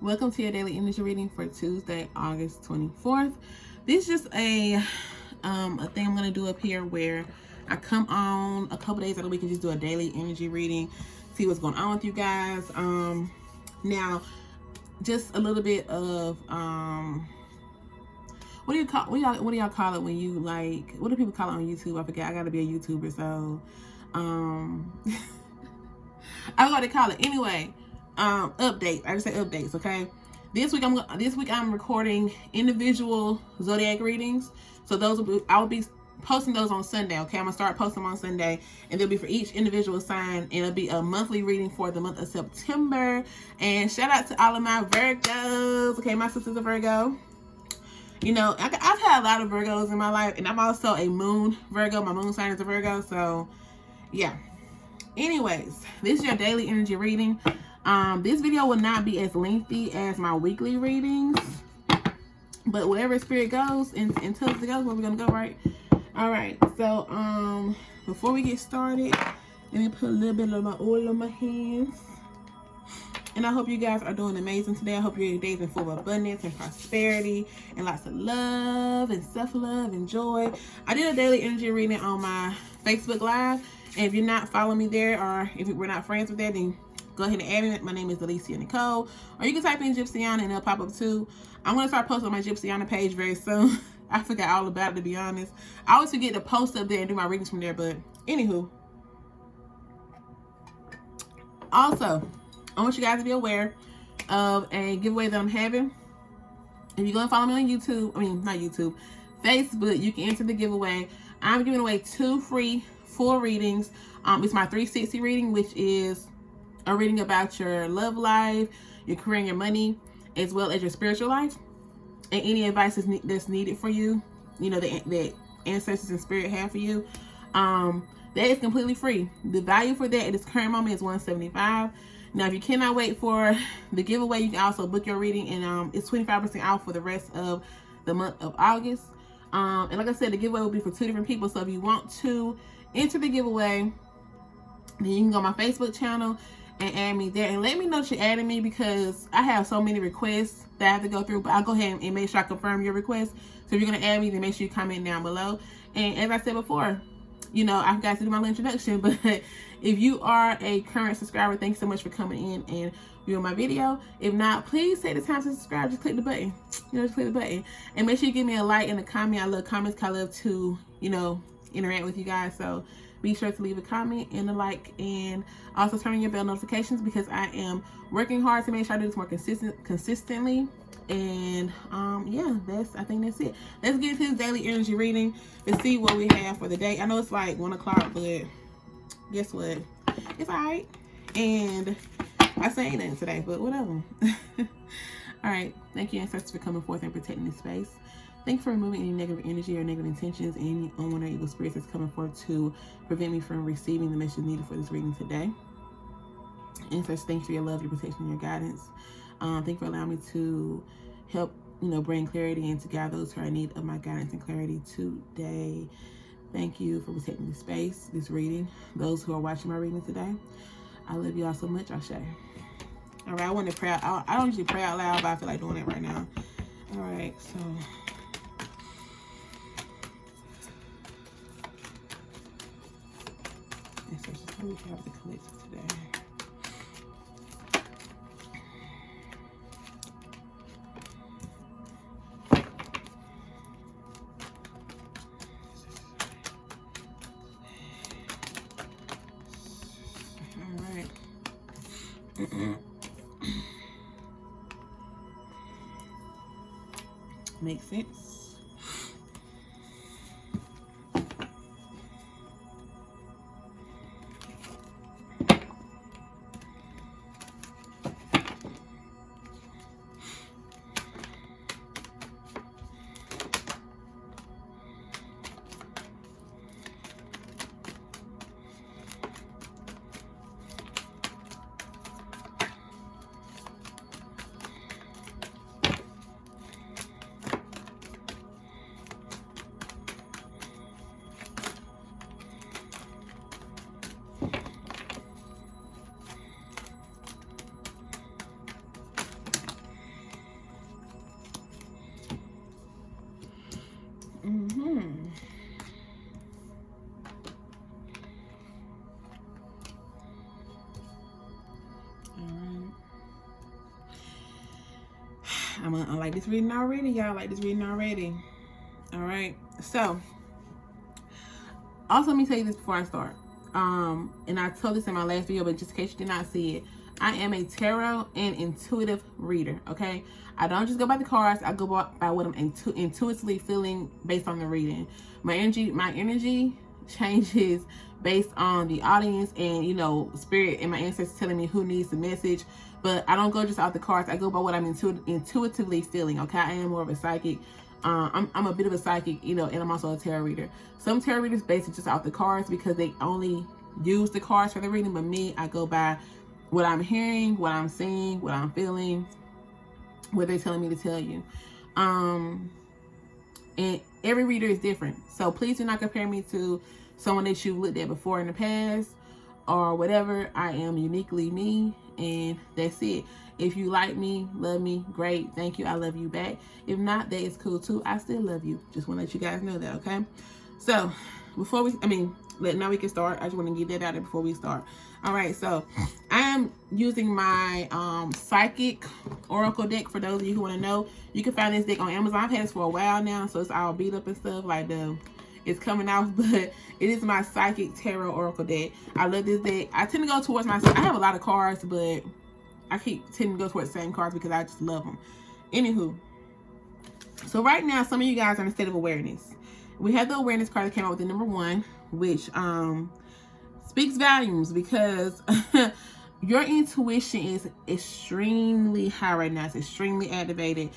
Welcome to your daily energy reading for Tuesday, August 24th. This is just a thing I'm gonna do up here where I come on a couple days out of the week and just do a daily energy reading, see what's going on with you guys. Now, just a little bit of what do y'all call it when you like? What do people call it on YouTube? I forget. I gotta be a YouTuber, so I don't know what to call it. Anyway, updates. I just say updates, okay? This week I'm recording individual zodiac readings. So I will be posting those on Sunday, okay? I'm gonna start posting them on Sunday, and they'll be for each individual sign, and it'll be a monthly reading for the month of September. And shout out to all of my Virgos, okay? My sister's a Virgo. You know, I've had a lot of Virgos in my life, and I'm also a moon Virgo. My moon sign is a Virgo, so yeah. Anyways, this is your daily energy reading. This video will not be as lengthy as my weekly readings, but wherever spirit goes and tells it goes, where we're gonna go, right? All right. So before we get started, let me put a little bit of my oil on my hands. And I hope you guys are doing amazing today. I hope your day is full of abundance and prosperity and lots of love and self-love and joy. I did a daily energy reading on my Facebook Live. And if you're not following me there, or if we're not friends with that, then go ahead and add me. My name is Gypsyiana. Or you can type in Gypsyiana and it'll pop up too. I'm going to start posting on my Gypsyiana page very soon. I forgot all about it, to be honest. I always forget to post up there and do my readings from there. But anywho. Also, I want you guys to be aware of a giveaway that I'm having. If you're going to follow me on YouTube, not YouTube, Facebook, you can enter the giveaway. I'm giving away 2 free full readings. It's my 360 reading, which is a reading about your love life, your career, and your money, as well as your spiritual life, and any advice that's needed for you. You know, that ancestors and spirit have for you. That is completely free. The value for that at this current moment is $175. Now, if you cannot wait for the giveaway, you can also book your reading, and it's 25% off for the rest of the month of August. And like I said, the giveaway will be for 2 different people. So if you want to enter the giveaway, then you can go on my Facebook channel and add me there, and let me know that you're adding me, because I have so many requests that I have to go through. But I'll go ahead and make sure I confirm your request. So if you're going to add me, then make sure you comment down below. And as I said before, you know, I've got to do my little introduction, but if you are a current subscriber, thanks so much for coming in and viewing my video. If not, please take the time to subscribe. Just click the button. You know, just click the button. And make sure you give me a like and a comment. I love comments. I love to, you know, interact with you guys. So be sure to leave a comment and a like, and also turn on your bell notifications, because I am working hard to make sure I do this more consistently. And yeah, I think that's it. Let's get into this daily energy reading and see what we have for the day. I know it's like 1 o'clock, but guess what? It's all right. And I say ain't nothing today, but whatever. All right. Thank you, ancestors, for coming forth and protecting this space. Thank you for removing any negative energy or negative intentions, any unwanted or evil spirits that's coming forth to prevent me from receiving the message needed for this reading today. Ancestors, thanks for your love, your protection, and your guidance. Thank you for allowing me to help, you know, bring clarity and to guide those who are in need of my guidance and clarity today. Thank you for protecting this space, this reading, those who are watching my reading today. I love you all so much. Ashe. All right, I want to pray out. I don't usually pray out loud, but I feel like doing it right now. All right, so ancestors, what do we have to collective today? Makes sense. I like this reading already, y'all. Like this reading already. All right. So, also let me tell you this before I start. And I told this in my last video, but just in case you did not see it, I am a tarot and intuitive reader. Okay, I don't just go by the cards. I go by what I'm intuitively feeling based on the reading. My energy changes based on the audience and, you know, spirit and my ancestors telling me who needs the message. But I don't go just out the cards. I go by what I'm intuitively feeling. Okay, I am more of a psychic. I'm a bit of a psychic, you know, and I'm also a tarot reader. Some tarot readers basically just out the cards because they only use the cards for the reading. But me, I go by what I'm hearing, what I'm seeing, what I'm feeling, what they're telling me to tell you. And every reader is different. So please do not compare me to someone that you've looked at before in the past or whatever. I am uniquely me, and that's it. If you like me, love me, great. Thank you. I love you back. If not, that is cool too. I still love you. Just want to let you guys know that, okay? So before now we can start. I just want to get that out there before we start. All right, so I am using my psychic oracle deck. For those of you who want to know, you can find this deck on Amazon. I've had this for a while now, so it's all beat up and stuff. Like it's coming off, but it is my psychic tarot oracle deck. I love this deck. I tend to go towards I have a lot of cards, but I keep tending to go towards the same cards because I just love them. Anywho, so right now, some of you guys are in a state of awareness. We have the awareness card that came out with the number 1, which speaks volumes because your intuition is extremely high right now. It's extremely activated.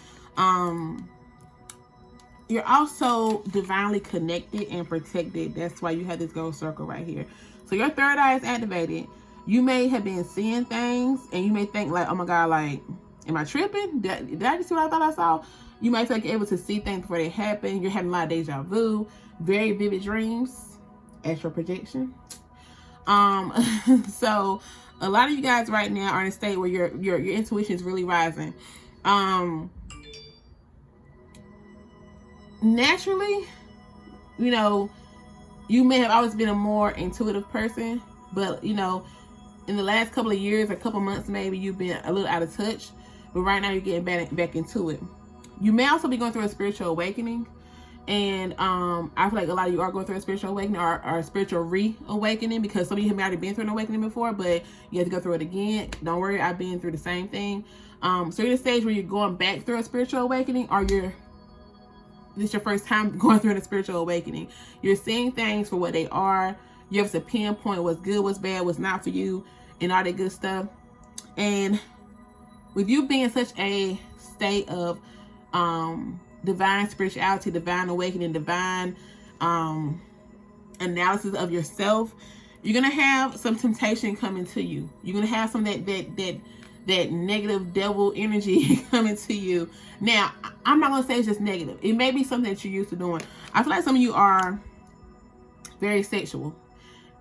You're also divinely connected and protected. That's why you have this gold circle right here. So your third eye is activated. You may have been seeing things and you may think like, oh my God, like, am I tripping? Did I just see what I thought I saw? You might feel like you're able to see things before they happen. You're having a lot of deja vu, very vivid dreams, astral projection. So a lot of you guys right now are in a state where your intuition is really rising. Naturally, you know, you may have always been a more intuitive person, but you know, in the last couple of years, a couple months maybe, you've been a little out of touch, but right now you're getting back into it. You may also be going through a spiritual awakening, and I feel like a lot of you are going through a spiritual awakening or a spiritual reawakening, because some of you have already been through an awakening before, but you have to go through it again. Don't worry, I've been through the same thing. So you're in a stage where you're going back through a spiritual awakening, or this is your first time going through a spiritual awakening. You're seeing things for what they are. You have to pinpoint what's good, what's bad, what's not for you, and all that good stuff. And with you being such a state of divine spirituality, divine awakening, divine analysis of yourself, you're gonna have some temptation coming to you. You're gonna have some that negative devil energy coming to you. Now, I'm not gonna say it's just negative. It may be something that you're used to doing. I feel like some of you are very sexual.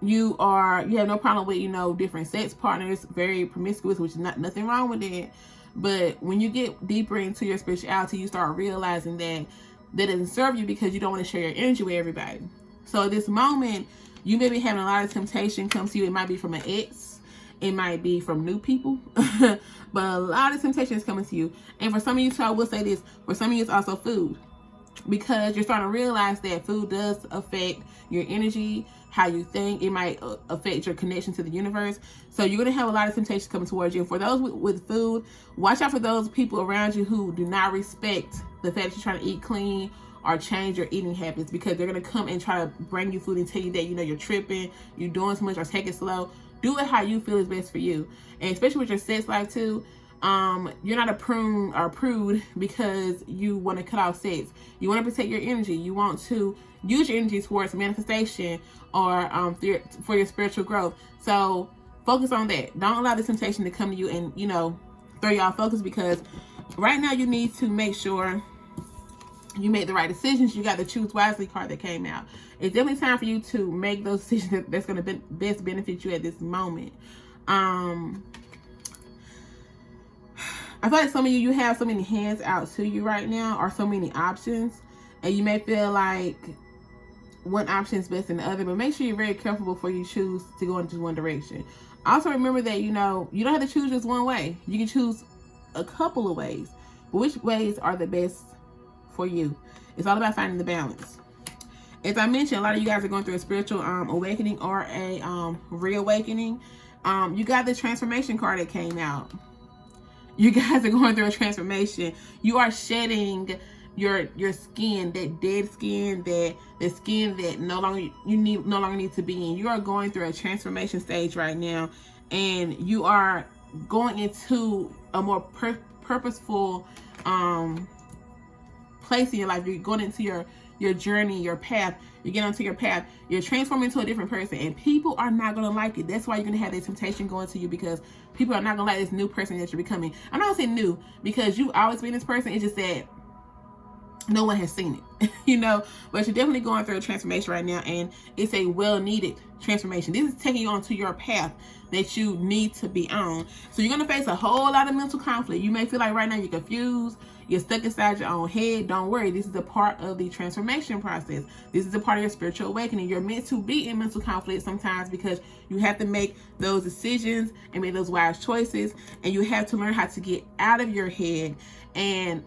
You have no problem with, you know, different sex partners, very promiscuous, which is nothing wrong with it. But when you get deeper into your spirituality, you start realizing that doesn't serve you, because you don't want to share your energy with everybody. So at this moment, you may be having a lot of temptation come to you. It might be from an ex. It might be from new people. But a lot of temptation is coming to you. And for some of you, so I will say this, for some of you, it's also food. Because you're starting to realize that food does affect your energy, how you think. It might affect your connection to the universe. So you're going to have a lot of temptations coming towards you. And for those with food, watch out for those people around you who do not respect the fact that you're trying to eat clean or change your eating habits, because they're going to come and try to bring you food and tell you that, you know, you're tripping, you're doing too much, or take it slow. Do it how you feel is best for you. And especially with your sex life too, you're not a prune or prude because you want to cut off sex. You want to protect your energy. You want to use your energy towards manifestation or for your spiritual growth. So focus on that. Don't allow the temptation to come to you and, you know, throw you off focus, because right now you need to make sure you make the right decisions. You got the Choose Wisely card that came out. It's definitely time for you to make those decisions that's going to best benefit you at this moment. I feel like some of you have so many hands out to you right now, or so many options, and you may feel like one option is best than the other, but make sure you're very careful before you choose to go in just one direction. Also remember that, you know, you don't have to choose just one way. You can choose a couple of ways. But which ways are the best for you? It's all about finding the balance. As I mentioned, a lot of you guys are going through a spiritual awakening or a reawakening. You got the transformation card that came out. You guys are going through a transformation. You are shedding your skin, that dead skin, that the skin that no longer need to be in. You are going through a transformation stage right now, and you are going into a more purposeful place in your life. You're going into your journey, your path. You get onto your path. You're transforming into a different person, and people are not going to like it. That's why you're going to have that temptation going to you, because people are not going to like this new person that you're becoming. I'm not going to say new, because you've always been this person. It's just that no one has seen it, you know. But you're definitely going through a transformation right now, and it's a well-needed transformation. This is taking you onto your path that you need to be on. So you're going to face a whole lot of mental conflict. You may feel like right now you're confused, you're stuck inside your own head. Don't worry, this is a part of the transformation process. This is a part of your spiritual awakening. You're meant to be in mental conflict sometimes, because you have to make those decisions and make those wise choices, and you have to learn how to get out of your head and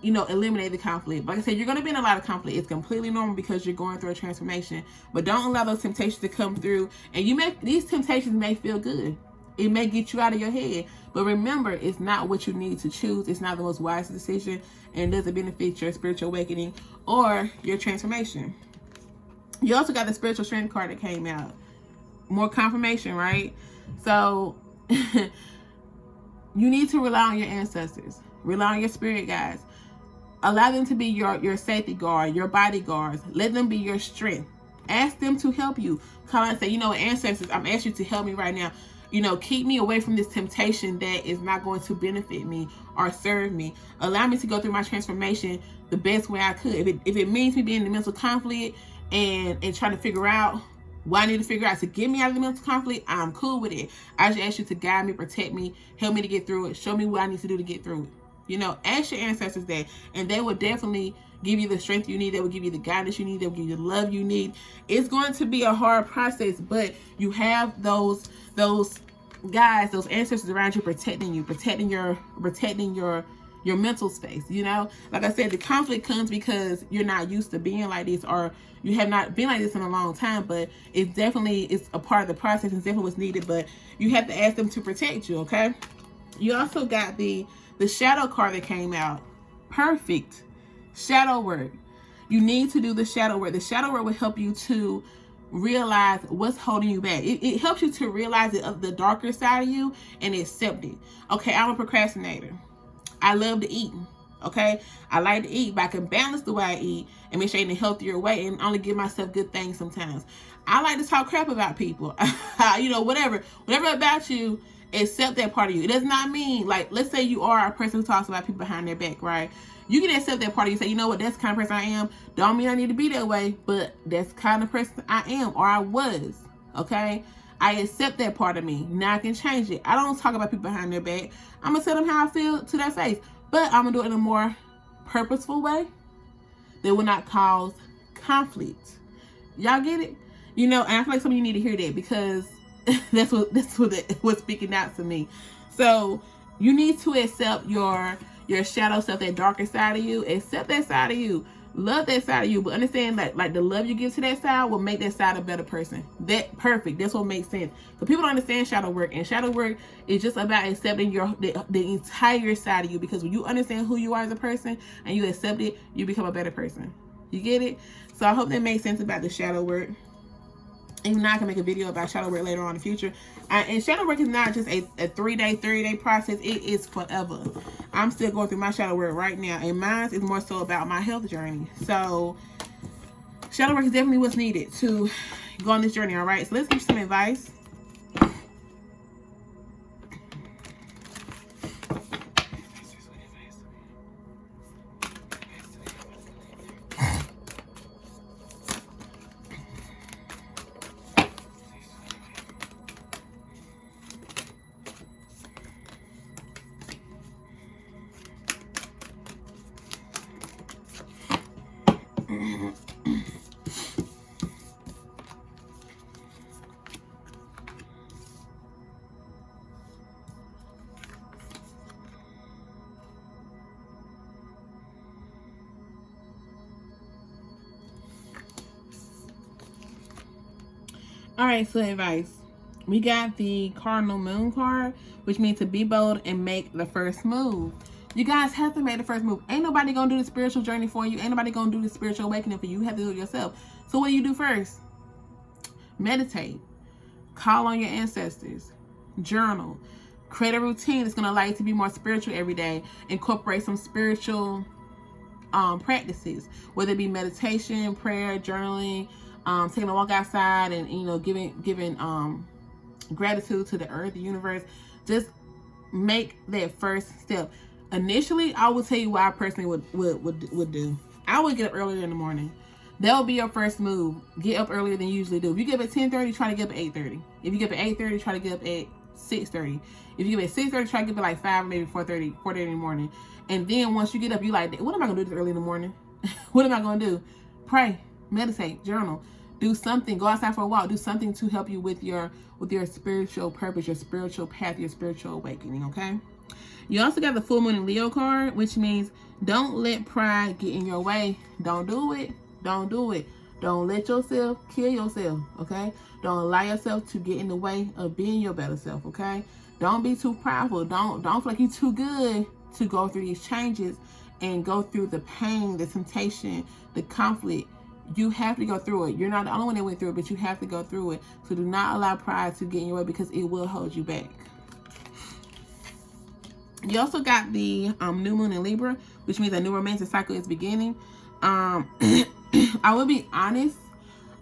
you know, eliminate the conflict. Like I said, you're going to be in a lot of conflict. It's completely normal, because you're going through a transformation. But don't allow those temptations to come through. And these temptations may feel good. It may get you out of your head, but remember, it's not what you need to choose. It's not the most wise decision, and doesn't benefit your spiritual awakening or your transformation. You also got the spiritual strength card that came out. More confirmation, right? So you need to rely on your ancestors. Rely on your spirit guides. Allow them to be your safety guard, your bodyguards. Let them be your strength. Ask them to help you. Call and say, you know, ancestors, I'm asking you to help me right now. You know, keep me away from this temptation that is not going to benefit me or serve me. Allow me to go through my transformation the best way I could. If it means me being in the mental conflict and trying to figure out what I need to figure out to get me out of the mental conflict, I'm cool with it. I just ask you to guide me, protect me, help me to get through it. Show me what I need to do to get through it. You know, ask your ancestors that, and they will definitely give you the strength you need. They will give you the guidance you need. They will give you the love you need. It's going to be a hard process, but you have those guys, those ancestors around you, protecting your mental space. You know, like I said, the conflict comes because you're not used to being like this, or you have not been like this in a long time. But it's a part of the process, and definitely what's needed. But you have to ask them to protect you. Okay. You also got the shadow card that came out. Perfect. Shadow work. You need to do the shadow work. The shadow work will help you to realize what's holding you back. It helps you to realize the darker side of you and accept it. Okay, I'm a procrastinator. I love to eat. Okay, I like to eat, but I can balance the way I eat and make sure I eat in a healthier way and only give myself good things sometimes. I like to talk crap about people. You know, whatever about you, accept that part of you. It does not mean, like, let's say you are a person who talks about people behind their back, right? You can accept that part of you. Say, you know what, that's the kind of person I am. Don't mean I need to be that way, but that's the kind of person I am, or I was. Okay? I accept that part of me. Now I can change it. I don't talk about people behind their back. I'm going to tell them how I feel to their face. But I'm going to do it in a more purposeful way that will not cause conflict. Y'all get it? You know, and I feel like some of you need to hear that, because that's what's speaking out to me. So you need to accept your shadow self, that darker side of you. Accept that side of you. Love that side of you. But understand that, like, the love you give to that side will make that side a better person. Perfect. That's what makes sense. But people don't understand shadow work. And shadow work is just about accepting the entire side of you. Because when you understand who you are as a person and you accept it, you become a better person. You get it? So I hope that makes sense about the shadow work. Even now I can make a video about shadow work later on in the future. And shadow work is not just a 3-day, 30-day process. It is forever. I'm still going through my shadow work right now. And mine is more so about my health journey. So shadow work is definitely what's needed to go on this journey, all right? So let's give you some advice. All right, so advice. We got the Cardinal Moon card, which means to be bold and make the first move. You guys have to make the first move. Ain't nobody gonna do the spiritual journey for you. Ain't nobody gonna do the spiritual awakening for you. You have to do it yourself. So what do you do first? Meditate. Call on your ancestors. Journal. Create a routine that's gonna allow you to be more spiritual every day. Incorporate some spiritual practices, whether it be meditation, prayer, journaling, taking a walk outside, and giving gratitude to the earth, the universe. Just make that first step. Initially, I will tell you what I personally would do. I would get up earlier in the morning. That would be your first move. Get up earlier than you usually do. If you get up at 10:30, try to get up at 8:30. If you get up at 8:30, try to get up at 6:30. If you get up at 6:30, try to get up at like 5 or maybe 4:30 in the morning. And then once you get up, you like, what am I gonna do this early in the morning? What am I gonna do? Pray, meditate, journal, do something. Go outside for a walk. Do something to help you with your spiritual purpose, your spiritual path, your spiritual awakening. Okay. You also got the Full Moon in Leo card, which means don't let pride get in your way. Don't do it. Don't do it. Don't let yourself kill yourself, okay? Don't allow yourself to get in the way of being your better self, okay? Don't be too prideful. Don't feel like you're too good to go through these changes and go through the pain, the temptation, the conflict. You have to go through it. You're not the only one that went through it, but you have to go through it. So do not allow pride to get in your way, because it will hold you back. You also got the New Moon in Libra, which means a new romantic cycle is beginning. I will be honest.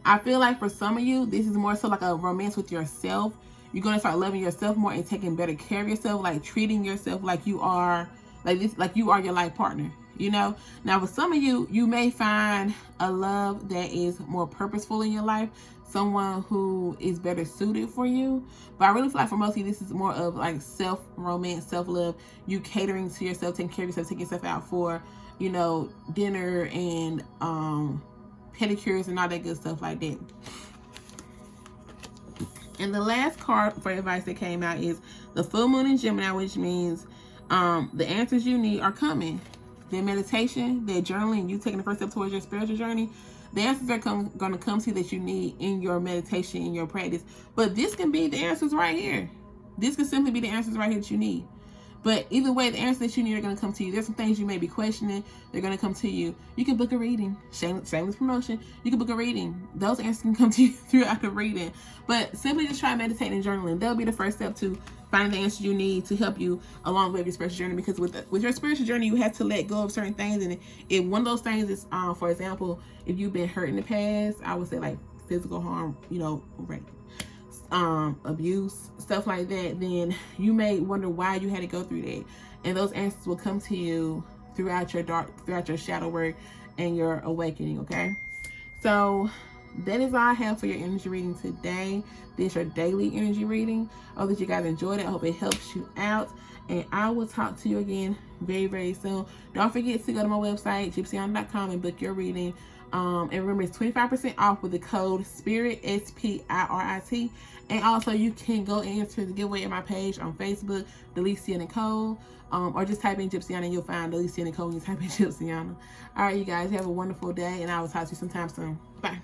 I feel like for some of you, this is more so like a romance with yourself. You're going to start loving yourself more and taking better care of yourself, like treating yourself like you are, like you are your life partner, you know? Now, for some of you, you may find a love that is more purposeful in your life, someone who is better suited for you. But I really feel like for most of you, this is more of like self-romance, self-love, you catering to yourself, taking care of yourself, taking yourself out for, dinner and pedicures and all that good stuff like that. And the last card for advice that came out is the Full Moon in Gemini, which means the answers you need are coming. Their meditation, their journaling, you taking the first step towards your spiritual journey, the answers are going to come to you that you need in your meditation, in your practice. But this can be the answers right here. This can simply be the answers right here that you need. But either way, the answers that you need are going to come to you. There's some things you may be questioning. They're going to come to you. You can book a reading. Shameless promotion. You can book a reading. Those answers can come to you throughout the reading. But simply just try meditating and journaling. That'll be the first step to finding the answers you need to help you along the way of your spiritual journey. Because with your spiritual journey, you have to let go of certain things. And if one of those things is, for example, if you've been hurt in the past, I would say like physical harm, rape, abuse, stuff like that, then you may wonder why you had to go through that. And those answers will come to you throughout your shadow work and your awakening, okay? So that is all I have for your energy reading today. This is your daily energy reading. I hope that you guys enjoyed it. I hope it helps you out. And I will talk to you again very, very soon. Don't forget to go to my website, Gypsyiana.com, and book your reading. And remember, it's 25% off with the code SPIRIT, SPIRIT. And also, you can go and enter the giveaway in my page on Facebook, Delicia Nicole, or just type in Gypsyiana and you'll find Delicia Nicole when you type in Gypsyiana. All right, you guys, have a wonderful day, and I will talk to you sometime soon. Bye.